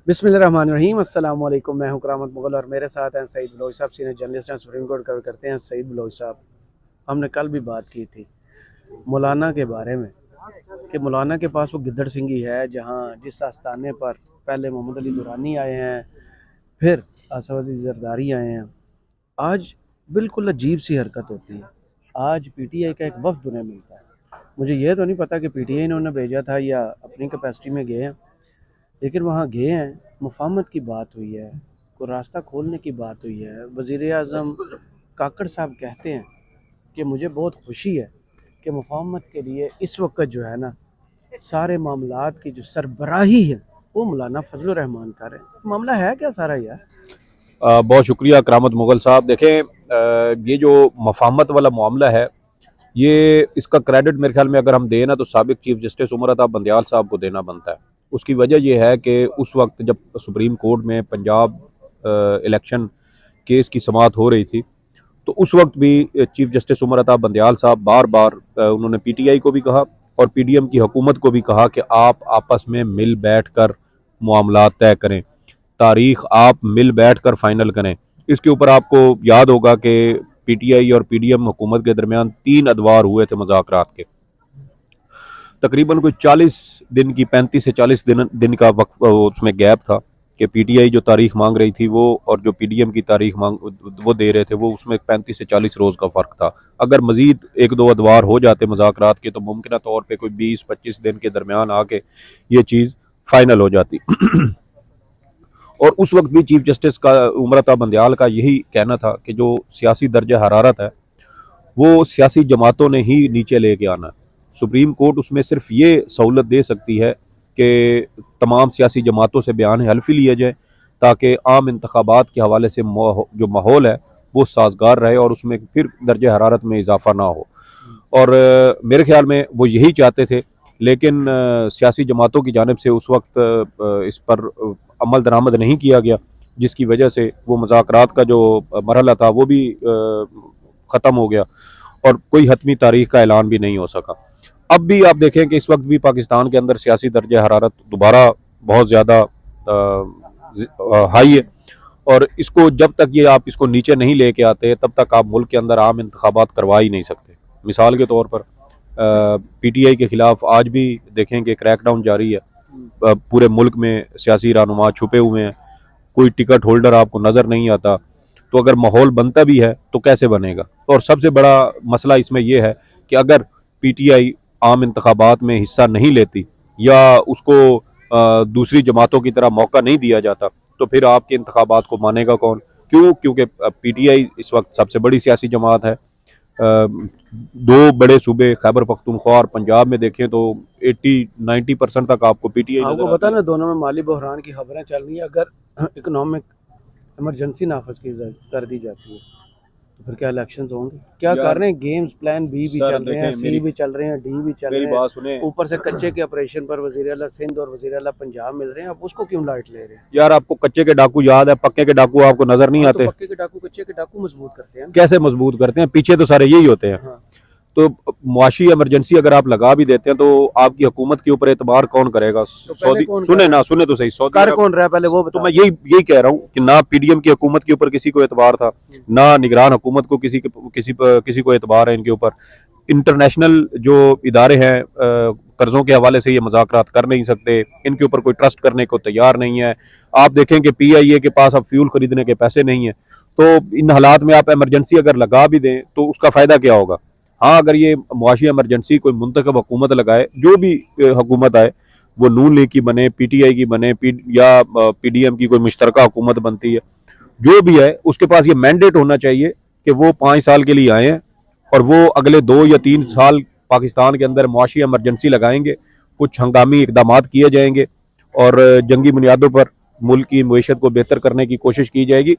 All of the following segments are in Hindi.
बिस्मिल्लाहिर्रहमानिर्रहीम। अस्सलाम वालेकुम। मैं हूं करामत मुगल और मेरे साथ हैं सईद बलोच साहब, सीनियर जर्नलिस्ट हैं, सुप्रीम कोर्ट कवर करते हैं। सईद बलोच साहब, हमने कल भी बात की थी मौलाना के बारे में कि मौलाना के पास वो गिद्दड़ सिंगी है, जहां जिस आस्थाने पर पहले मोहम्मद अली दुरानी आए हैं, फिर असद अली जरदारी आए हैं। आज बिल्कुल अजीब सी हरकत होती है। आज पीटीआई का एक वफ्द उन्हें मिलता है। मुझे ये तो नहीं पता कि पीटीआई ने उन्हें भेजा था या अपनी कैपेसिटी में गए हैं, लेकिन वहाँ गए हैं, मुफाहमत की बात हुई है, कोई रास्ता खोलने की बात हुई है। वज़ीर आज़म काकड़ साहब कहते हैं कि मुझे बहुत खुशी है कि मुफाहमत के लिए इस वक्त जो है ना, सारे मामलात की जो सरबराही है वो मौलाना फजलुर रहमान कर रहे हैं। मामला है क्या सारा यार? बहुत शुक्रिया करामत मुगल साहब। देखें, ये जो मफाहमत वाला मामला है, ये इसका क्रेडिट मेरे ख्याल में अगर हम दें ना तो साबिक चीफ जस्टिस उमर अता बंदयाल साहब को देना बनता है। उसकी वजह यह है कि उस वक्त जब सुप्रीम कोर्ट में पंजाब इलेक्शन केस की समाअत हो रही थी, तो उस वक्त भी चीफ जस्टिस उमर अता बंदयाल साहब बार बार उन्होंने पीटीआई को भी कहा और पीडीएम की हुकूमत को भी कहा कि आप आपस में मिल बैठ कर मामला तय करें, तारीख आप मिल बैठ कर फाइनल करें। इसके ऊपर आपको याद होगा कि पीटीआई और पीडीएम हुकूमत के दरमियान 3 अदवार हुए थे मुज़ाकरात के। तकरीबन कोई 40 दिन की 35 से 40 दिन का वक्त उसमें गैप था कि पीटीआई जो तारीख मांग रही थी वो और जो पीडीएम की तारीख मांग वो दे रहे थे, वो उसमें 35 से 40 रोज़ का फ़र्क था। अगर मजीद 1-2 अदवार हो जाते मुज़ाकरात के तो मुमकिन तौर पर कोई 20-25 दिन के दरमियान आके ये चीज़ फाइनल हो जाती। और उस वक्त भी चीफ जस्टिस का उमर अता बंदयाल का यही कहना था कि जो सियासी दर्जा हरारत है वो सियासी जमातों ने ही नीचे लेके आना है। सुप्रीम कोर्ट उसमें सिर्फ ये सहूलत दे सकती है कि तमाम सियासी जमातों से बयान हल्फी लिए जाए ताकि आम इंतखाबात के हवाले से जो माहौल है वो साजगार रहे और उसमें फिर दर्ज हरारत में इजाफा ना हो। और मेरे ख्याल में वो यही चाहते थे, लेकिन सियासी जमातों की जानिब से उस वक्त इस पर अमल दरामद नहीं किया गया, जिसकी वजह से वो मुज़ाकरात का जो मरहला था वो भी ख़त्म हो गया और कोई हतमी तारीख का ऐलान भी नहीं हो सका। अब भी आप देखें कि इस वक्त भी पाकिस्तान के अंदर सियासी दर्ज हरारत दोबारा बहुत ज़्यादा हाई है और इसको जब तक ये आप इसको नीचे नहीं लेके आते तब तक आप मुल्क के अंदर आम इंतखाबात करवा ही नहीं सकते। मिसाल के तौर पर पीटीआई के खिलाफ आज भी देखें कि क्रैकडाउन जारी है। पूरे मुल्क में सियासी रहनुमा छुपे हुए हैं, कोई टिकट होल्डर आपको नज़र नहीं आता। तो अगर माहौल बनता भी है तो कैसे बनेगा? और सबसे बड़ा मसला इसमें यह है कि अगर पीटीआई आम इंतखाबात में हिस्सा नहीं लेती या उसको दूसरी जमातों की तरह मौका नहीं दिया जाता तो फिर आपके इंतखाबात को मानेगा कौन? क्यों? क्योंकि पीटीआई इस वक्त सबसे बड़ी सियासी जमात है। दो बड़े सूबे खैबर पख्तूनख्वा और पंजाब में देखें तो 80-90% तक आपको पीटीआई आपको नजर पता आती है। ना, दोनों में माली बहरान की खबरें चल रही हैं। अगर इकोनॉमिक इमरजेंसी नाफज कर दी जाती है तो फिर क्या इलेक्शंस होंगे? क्या कर यार रहे हैं? गेम्स प्लान बी भी सर चल रहे हैं, देखें, सी भी चल रहे हैं, डी भी चल मेरी रहे हैं। बात सुने। ऊपर से कच्चे के ऑपरेशन पर वजीर अला सिंध और वजीर अला पंजाब मिल रहे हैं। आप उसको क्यों लाइट ले रहे हैं? यार आपको कच्चे के डाकू याद है, पक्के के डाकू आपको नजर नहीं हाँ, तो आते? पक्के के डाकू कच्चे के डाकू मजबूत करते हैं ना। कैसे मजबूत करते हैं? पीछे तो सारे यही होते हैं। हाँ, तो मुआशी इमरजेंसी अगर आप लगा भी देते हैं तो आपकी हुकूमत के ऊपर एतबार कौन करेगा? तो पहले सऊदी कौन कर सुने रहा ना, है? सुने तो सही। सऊदी कर अरब। कौन रहा है पहले वो तो बताओ। मैं यही यही कह रहा हूँ कि ना पीडीएम की हुकूमत के ऊपर किसी को एतबार था, ना निगरान हुकूमत को किसी को एतबार है इनके ऊपर। इंटरनेशनल जो इदारे हैं कर्जों के हवाले से ये मुज़ाकरात कर नहीं सकते, इनके ऊपर कोई ट्रस्ट करने को तैयार नहीं है। आप देखें कि पीआईए के पास अब फ्यूल खरीदने के पैसे नहीं है। तो इन हालात में आप इमरजेंसी अगर लगा भी दें तो उसका फ़ायदा क्या होगा? हाँ, अगर ये मुआशी इमरजेंसी कोई मुंतखब हुकूमत लगाए, जो भी हुकूमत आए, वो नून लीग की बने, पीटीआई की बने, या पीडीएम की कोई मुश्तरका हुकूमत बनती है, जो भी है उसके पास ये मैंडेट होना चाहिए कि वो 5 साल के लिए आए हैं और वो अगले 2 या 3 साल पाकिस्तान के अंदर मुआशी इमरजेंसी लगाएंगे, कुछ हंगामी इकदाम किए जाएंगे और जंगी बुनियादों पर मुल्क की मईशत को बेहतर करने की कोशिश की जाएगी।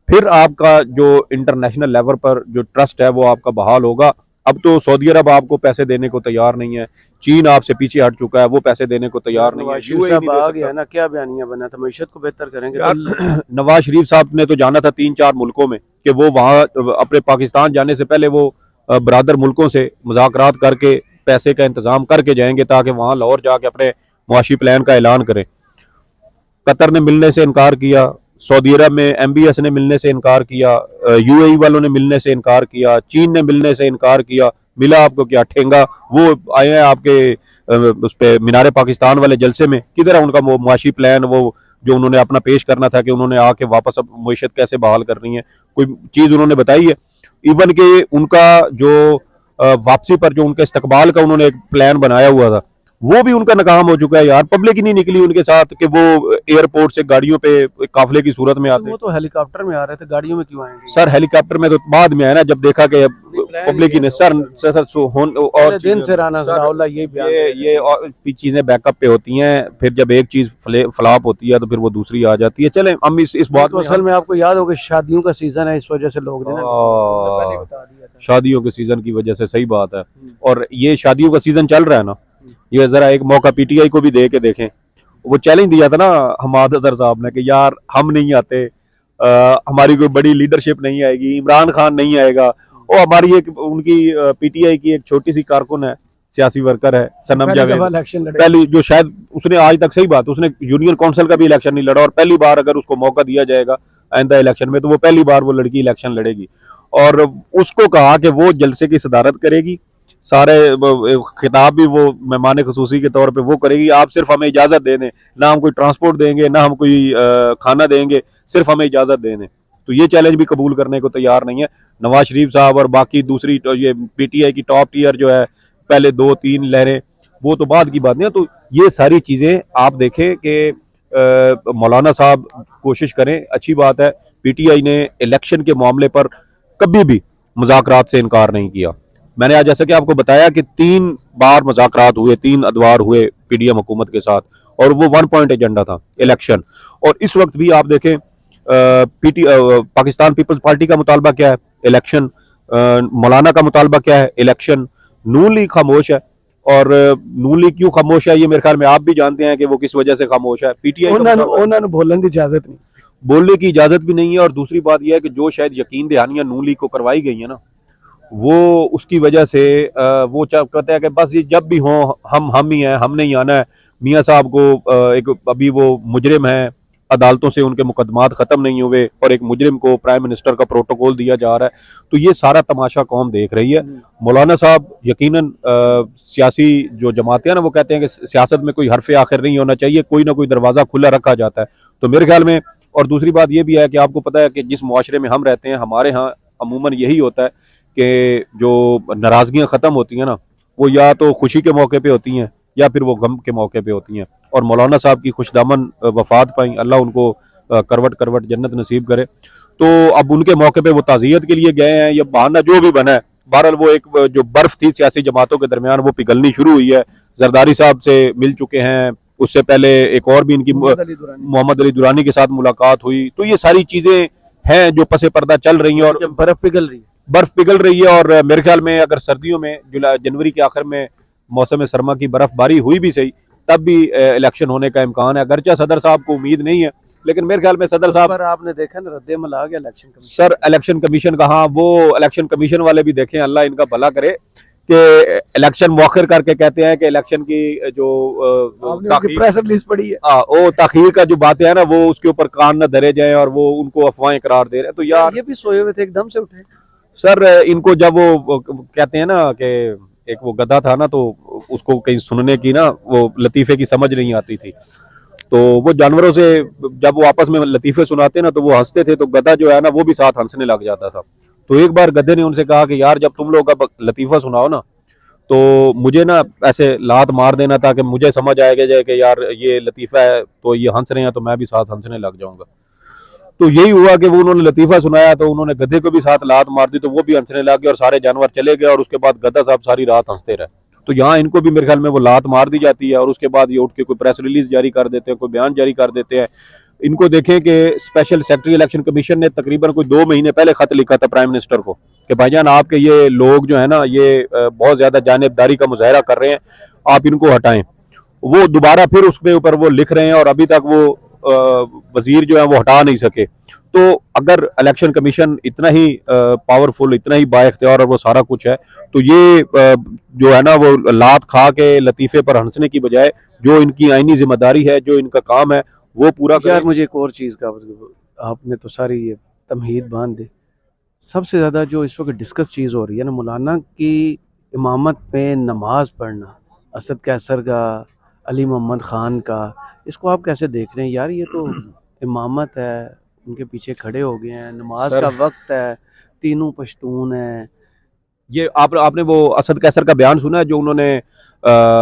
फिर आपका जो इंटरनेशनल लेवल पर जो ट्रस्ट है वो आपका बहाल होगा। अब तो सऊदी अरब आपको पैसे देने को तैयार नहीं है, चीन आपसे पीछे हट चुका है, वो पैसे देने को यार तैयार नहीं है, नवाज शरीफ यूएई साहब नहीं दे आ सकता। गया ना, क्या बयानिया बना था? मीशत को बेहतर करेंगे तो यार नवाज शरीफ साहब ने तो जाना था 3-4 मुल्कों में कि वो वहाँ अपने पाकिस्तान जाने से पहले वो बरादर मुल्कों से मुज़ाकरात करके पैसे का इंतजाम करके जाएंगे ताकि वहाँ लाहौर जाके अपने मुआशी प्लान का ऐलान करें। कतर ने मिलने से इनकार किया, सऊदी अरब में MBS ने मिलने से इनकार किया, UAE वालों ने मिलने से इनकार किया, चीन ने मिलने से इनकार किया। मिला आपको क्या ठेंगा? वो आए हैं आपके उस पे मीनार पाकिस्तान वाले जलसे में, किधर है उनका वो मुआशी प्लान, वो जो उन्होंने अपना पेश करना था कि उन्होंने आके वापस अब मईशत कैसे बहाल करनी है, कोई चीज उन्होंने बताई है? इवन के उनका जो वापसी पर जो उनके इस्तकबाल का उन्होंने एक प्लान बनाया हुआ था, वो भी उनका नाकाम हो चुका है यार। पब्लिक ही नहीं निकली उनके साथ कि वो एयरपोर्ट से गाड़ियों पे काफिले की सूरत में आते। वो तो हेलीकॉप्टर में आ रहे थे, गाड़ियों में क्यों आएंगे? सर हेलीकॉप्टर में तो बाद में आया ना, जब देखा कि पब्लिक ही ने सर और दिन से राना सनाउल्लाह यही बयान ये और चीजें बैकअप पे होती हैं, फिर जब एक चीज फ्लॉप होती है तो फिर वो दूसरी आ जाती है। चलें हम इस बात तो असल में आपको याद होगा शादियों का सीजन है, इस वजह से लोग पहले ही बता दिया था। शादियों के सीजन की वजह से, सही बात है। और ये शादियों का सीजन चल रहा है ना, ये जरा एक मौका PTI को भी दे के देखें। वो चैलेंज दिया था ना हमाद अजहर साहब ने कि यार हम नहीं आते, हमारी कोई बड़ी लीडरशिप नहीं आएगी, इमरान खान नहीं आएगा। और हमारी एक उनकी PTI की एक छोटी सी कारकुन है, सियासी वर्कर है, सनम जावेद, पहली जो शायद उसने आज तक, सही बात, उसने यूनियन काउंसिल का भी इलेक्शन नहीं लड़ा, और पहली बार अगर उसको मौका दिया जाएगा आइंदा इलेक्शन में तो वो पहली बार वो लड़की इलेक्शन लड़ेगी। और उसको कहा कि वो जलसे की सदारत करेगी, सारे खिताब भी वो मेहमान खसूसी के तौर पे वो करेगी। आप सिर्फ हमें इजाजत दे दें, ना हम कोई ट्रांसपोर्ट देंगे, ना हम कोई खाना देंगे, सिर्फ हमें इजाजत दे दें। तो ये चैलेंज भी कबूल करने को तैयार नहीं है नवाज शरीफ साहब। और बाकी दूसरी ये PTI की टॉप टीयर जो है, पहले 2-3 लहरें, वो तो बाद की बात नहीं है। तो ये सारी चीजें आप देखें कि मौलाना साहब कोशिश करें, अच्छी बात है। PTI ने इलेक्शन के मामले पर कभी भी मुज़ाकरात से इनकार नहीं किया। मैंने आज जैसा कि आपको बताया कि 3 बार मुज़ाकरात हुए, 3 अदवार हुए PDM हुकूमत के साथ, और वो 1 पॉइंट एजेंडा था, इलेक्शन। और इस वक्त भी आप देखें पाकिस्तान पीपल्स पार्टी का मुतालबा क्या है? इलेक्शन। मौलाना का मुतालबा क्या है? इलेक्शन। नून लीग खामोश है, और नून लीग क्यों खामोश है ये मेरे ख्याल में आप भी जानते हैं कि वो किस वजह से खामोश है। PTI उन्होंने बोलने की इजाजत नहीं, बोलने की इजाजत भी नहीं है। और दूसरी बात यह है कि जो शायद यकीन दहानियां नून लीग को करवाई गई है ना, वो उसकी वजह से वो कहते हैं कि बस ये जब भी हो हम ही हैं, हमने ही आना है। मियाँ साहब को एक अभी वो मुजरिम है, अदालतों से उनके मुकदमात खत्म नहीं हुए, और एक मुजरिम को प्राइम मिनिस्टर का प्रोटोकॉल दिया जा रहा है। तो ये सारा तमाशा कौम देख रही है। मौलाना साहब यकीनन सियासी जो जमातें हैं ना, वो कहते हैं कि सियासत में कोई हरफ आखिर नहीं होना चाहिए, कोई ना कोई दरवाज़ा खुला रखा जाता है। तो मेरे ख्याल में, और दूसरी बात ये भी है कि आपको पता है कि जिस मुआशरे में हम रहते हैं, हमारे यहाँ अमूमन यही होता है कि जो नाराज़गियाँ ख़त्म होती हैं ना, वो या तो खुशी के मौके पे होती हैं या फिर वो गम के मौके पे होती हैं। और मौलाना साहब की खुशदामन वफात पाई, अल्लाह उनको करवट करवट जन्नत नसीब करे। तो अब उनके मौके पे वो ताज़ियत के लिए गए हैं, या बहाना जो भी बना है। बहरहाल वो एक जो बर्फ थी सियासी जमातों के दरमियान, वो पिघलनी शुरू हुई है। जरदारी साहब से मिल चुके हैं, उससे पहले एक और भी इनकी मोहम्मद अली दुरानी के साथ मुलाकात हुई। तो ये सारी चीज़ें हैं जो पसे पर्दा चल रही हैं, और बर्फ पिघल रही है। और मेरे ख्याल में अगर सर्दियों में जनवरी के आखिर में मौसम सरमा की बर्फबारी हुई भी सही, तब भी इलेक्शन होने का इम्कान है। अगरचे सदर साहब को उम्मीद नहीं है, लेकिन मेरे ख्याल में सदर साहब पर आपने देखा ना, रद्द-ए-अमल आ गया election commission. Sir election commission का, हाँ, वो इलेक्शन कमीशन वाले भी देखें, अल्लाह इनका भला करे कि इलेक्शन मौखर करके कहते हैं कि इलेक्शन की जो प्रेस रिलीज पड़ी है, वो ताखीर का जो बातें हैं ना, वो उसके ऊपर कान न धरे जाए, और वो उनको अफवाहें करार दे रहे हैं। तो यार ये भी सोए हुए थे, एकदम से उठे सर। इनको जब वो कहते हैं ना कि एक वो गधा था ना, तो उसको कहीं सुनने की ना वो लतीफे की समझ नहीं आती थी, तो वो जानवरों से जब वो आपस में लतीफे सुनाते ना, तो वो हंसते थे, तो गधा जो है ना, वो भी साथ हंसने लग जाता था। तो एक बार गधे ने उनसे कहा कि यार जब तुम लोग अब लतीफा सुनाओ ना, तो मुझे ना ऐसे लात मार देना, ताकि मुझे समझ आएगा जाए कि यार ये लतीफा है, तो ये हंस रहे हैं, तो मैं भी साथ हंसने लग जाऊंगा। तो यही हुआ कि वो उन्होंने लतीफा सुनाया, तो उन्होंने गधे को भी साथ लात मार दी, तो वो भी हंसने लग गया, और सारे जानवर चले गए। और उसके बाद गधा साहब सारी रात हंसते रहे। तो यहाँ इनको भी मेरे ख्याल में वो लात मार दी जाती है, और उसके बाद ये उठ के कोई प्रेस रिलीज जारी कर देते हैं, कोई बयान जारी कर देते हैं। इनको देखें कि स्पेशल सेक्रेटरी इलेक्शन कमीशन ने तकरीबन कोई 2 महीने पहले खत लिखा था प्राइम मिनिस्टर को कि भाईजान आपके ये लोग जो है ना, ये बहुत ज्यादा जानिबदारी का मुजाहरा कर रहे हैं, आप इनको हटाएं। वो दोबारा फिर उसके ऊपर वो लिख रहे हैं, और अभी तक वो वजीर जो है वो हटा नहीं सके। तो अगर इलेक्शन कमीशन इतना ही पावरफुल, इतना ही बाइख्तियार, और वो सारा कुछ है, तो ये जो है ना, वो लात खा के लतीफे पर हंसने की बजाय जो इनकी आईनी जिम्मेदारी है, जो इनका काम है, वो पूरा यार करें। मुझे एक और चीज़ का, आपने तो सारी ये तमहीद बांध दी। सबसे ज़्यादा जो इस वक्त डिस्कस चीज़ हो रही है ना, मौलाना की इमामत में नमाज पढ़ना, असद कैसर का, अली मोहम्मद ख़ान का, इसको आप कैसे देख रहे हैं यार? ये तो इमामत है, उनके पीछे खड़े हो गए हैं, नमाज सर का वक्त है, तीनों पश्तून हैं। ये आपने वो असद कैसर का बयान सुना है जो उन्होंने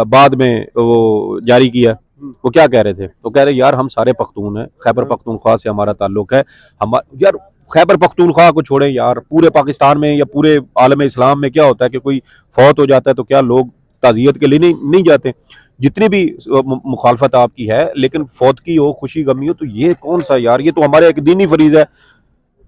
बाद में वो जारी किया? वो क्या कह रहे थे? वो कह रहे यार हम सारे पख्तून हैं, खैबर हाँ। पख्तूनख्वा से हमारा ताल्लुक है। हम यार खैबर पख्तूनख्वा को छोड़ें यार, पूरे पाकिस्तान में या पूरे आलम इस्लाम में क्या होता है कि कोई फौत हो जाता है तो क्या लोग ताज़ियत के लिए नहीं जाते? जितनी भी मुखालफत आपकी है, लेकिन फौत की हो, खुशी गमी हो, तो ये कौन सा यार, ये तो हमारे एक दीनी फरीज है।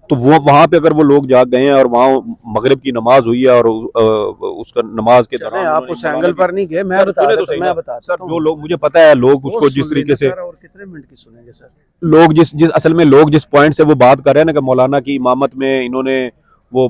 तो वो वहां पे अगर वो लोग जाग गए हैं और वहां मगरिब की नमाज हुई है और उसका नमाज के चलें, दौरान आप उन्होंने उस मौलाना एंगल की, पर नहीं गए, मैं सर बता सुने तो देता सही मैं ना, बता सर देता जो हूँ। लोग, मुझे पता है लोग वो उसको जिस सुन तरीके लेंगे से, सर, और कितने मिनट की सुनेंगे सर? लोग जिस असल में लोग जिस पॉइंट से वो बात कर रहे हैं ना कि मौलाना की इमामत में इन्होंने वो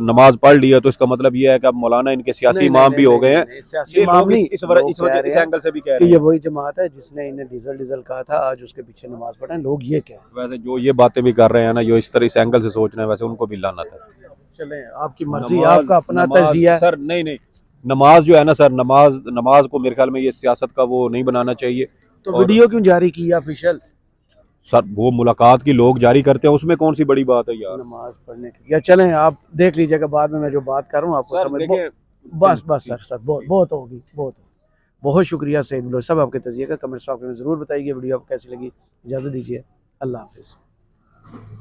नमाज पढ़ ली है, तो इसका मतलब ये है कि अब मौलाना इनके सियासी नहीं नहीं इमाम नहीं भी हो नहीं गए नहीं हैं। नहीं, सियासी ये इमाम लोग नहीं, लोग कह रहे इस हैं एंगल से भी कह कि रहे ये हैं। वही जमात है जिसने इन्हें डीजल डीजल कहा था, आज उसके पीछे नमाज पढ़े हैं, लोग ये कह रहे वैसे जो ये बातें भी कर रहे हैं ना, जो इस तरह इस एंगल से सोच रहे हैं, वैसे उनको भी लानत है। हैं। चलें, आपकी मर्जी, नमाज आपका अपना नमाज तजिया है। सर नहीं नहीं, नमाज जो है ना सर, नमाज नमाज को मेरे ख्याल में ये सियासत का वो नहीं बनाना चाहिए। तो और वीडियो क्यों जारी की ऑफिशियल? सर वो मुलाकात की लोग जारी करते हैं, उसमें कौन सी बड़ी बात है यार? नमाज पढ़ने की, या चलें आप देख लीजिएगा, बाद में मैं जो बात कर रहा हूँ आपको सर समझ देखें, बस बस ठीक सर, सर बहुत बहुत होगी, बहुत। बहुत शुक्रिया सईद बलोच साहब, आपके तजिए का कमेंट्स बॉक्स में ज़रूर बताइए। वीडियो आपको कैसी लगी? इजाज़त दीजिए, अल्लाह हाफिज़।